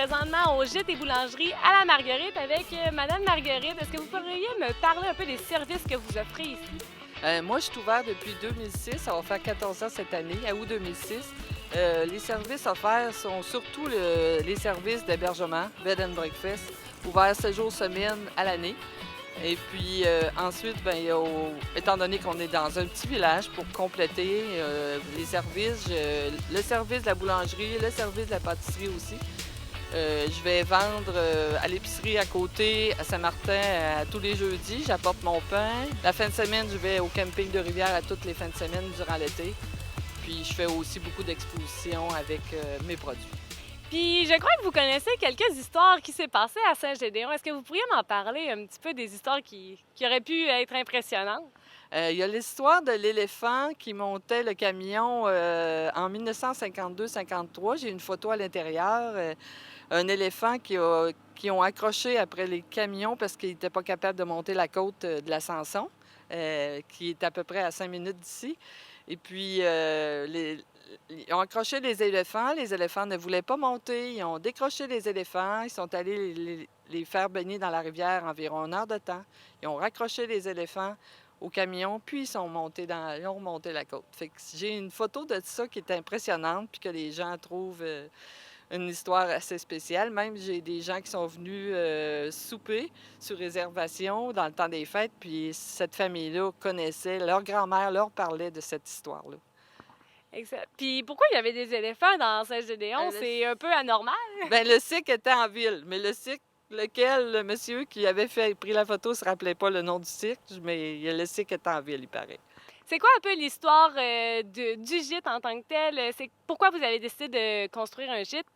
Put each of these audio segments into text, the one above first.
présentement au Gîte et Boulangerie à la Marguerite avec Madame Marguerite. Est-ce que vous pourriez me parler un peu des services que vous offrez ici? Moi, je suis ouverte depuis 2006. Ça va faire 14 ans cette année, à août 2006. Les services offerts sont surtout les services d'hébergement, bed and breakfast, ouverts 7 jours semaine à l'année. Et puis ensuite, étant donné qu'on est dans un petit village, pour compléter les services, le service de la boulangerie, le service de la pâtisserie aussi. Je vais vendre à l'épicerie à côté, à Saint-Martin, tous les jeudis. J'apporte mon pain. La fin de semaine, je vais au camping de Rivière à toutes les fins de semaine durant l'été. Puis je fais aussi beaucoup d'expositions avec mes produits. Puis je crois que vous connaissez quelques histoires qui s'est passées à Saint-Gédéon. Est-ce que vous pourriez m'en parler un petit peu des histoires qui auraient pu être impressionnantes? Il y a l'histoire de l'éléphant qui montait le camion en 1952-53. J'ai une photo à l'intérieur. Un éléphant qui ont accroché après les camions parce qu'ils n'étaient pas capables de monter la côte de la Sanson, qui est à peu près à 5 minutes d'ici. Et puis, ils ont accroché les éléphants ne voulaient pas monter, ils ont décroché les éléphants, ils sont allés les faire baigner dans la rivière environ 1 heure de temps. Ils ont raccroché les éléphants au camion, puis ils ont remonté la côte. Fait que j'ai une photo de ça qui est impressionnante, puis que les gens trouvent une histoire assez spéciale. Même j'ai des gens qui sont venus souper sur réservation dans le temps des fêtes, puis cette famille-là connaissait, leur grand-mère leur parlait de cette histoire-là. Exact. Puis pourquoi il y avait des éléphants dans Saint-Gédéon? C'est un peu anormal. Bien, le cirque était en ville, mais le cirque lequel le monsieur qui avait pris la photo ne se rappelait pas le nom du cirque, mais le cirque était en ville, il paraît. C'est quoi un peu l'histoire du gîte en tant que tel? Pourquoi vous avez décidé de construire un gîte?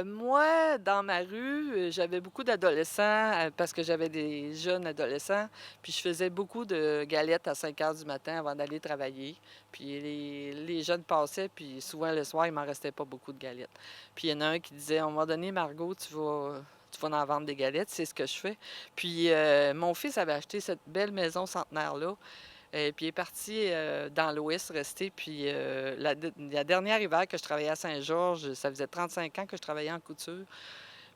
Moi, dans ma rue, j'avais beaucoup d'adolescents parce que j'avais des jeunes adolescents. Puis je faisais beaucoup de galettes à 5 heures du matin avant d'aller travailler. Puis les jeunes passaient, puis souvent le soir, il m'en restait pas beaucoup de galettes. Puis il y en a un qui disait, à un moment donné, Margot, tu vas en vendre des galettes, c'est ce que je fais. Puis mon fils avait acheté cette belle maison centenaire-là. Puis il est parti dans l'Ouest, resté. Puis la dernière hiver que je travaillais à Saint-Georges, ça faisait 35 ans que je travaillais en couture.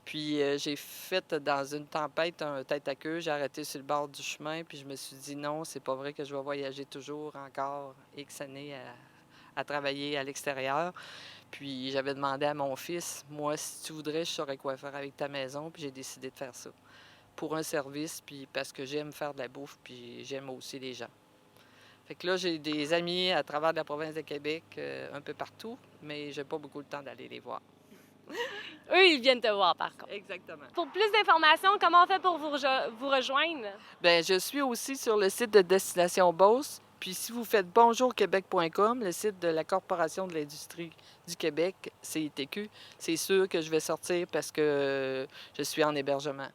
Puis j'ai fait dans une tempête un tête à queue. J'ai arrêté sur le bord du chemin. Puis je me suis dit non, c'est pas vrai que je vais voyager toujours encore X années à travailler à l'extérieur. Puis j'avais demandé à mon fils, moi, si tu voudrais, je saurais quoi faire avec ta maison. Puis j'ai décidé de faire ça pour un service, puis parce que j'aime faire de la bouffe, puis j'aime aussi les gens. Fait que là, j'ai des amis à travers la province de Québec, un peu partout, mais j'ai pas beaucoup le temps d'aller les voir. Eux, ils viennent te voir, par contre. Exactement. Pour plus d'informations, comment on fait pour vous rejoindre? Bien, je suis aussi sur le site de Destination Beauce. Puis si vous faites bonjourquebec.com, le site de la Corporation de l'industrie du Québec, CITQ, c'est sûr que je vais sortir parce que je suis en hébergement.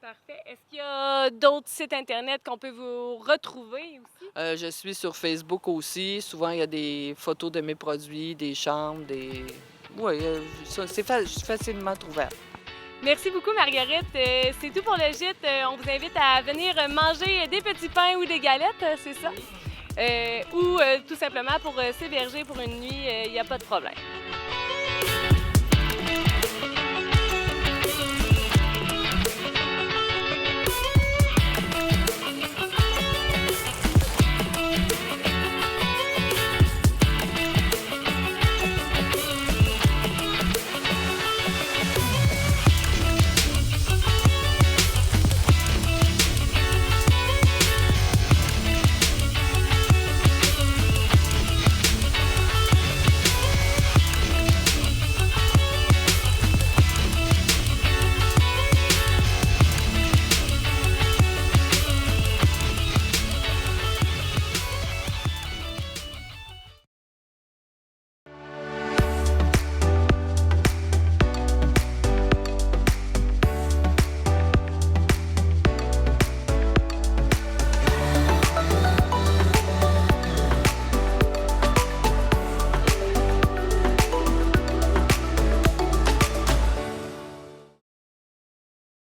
Parfait. Est-ce qu'il y a d'autres sites Internet qu'on peut vous retrouver aussi? Je suis sur Facebook aussi. Souvent, il y a des photos de mes produits, des chambres, Oui, c'est facilement trouvable. Merci beaucoup, Marguerite. C'est tout pour le gîte. On vous invite à venir manger des petits pains ou des galettes, c'est ça? Ou tout simplement pour s'héberger pour une nuit, il n'y a pas de problème.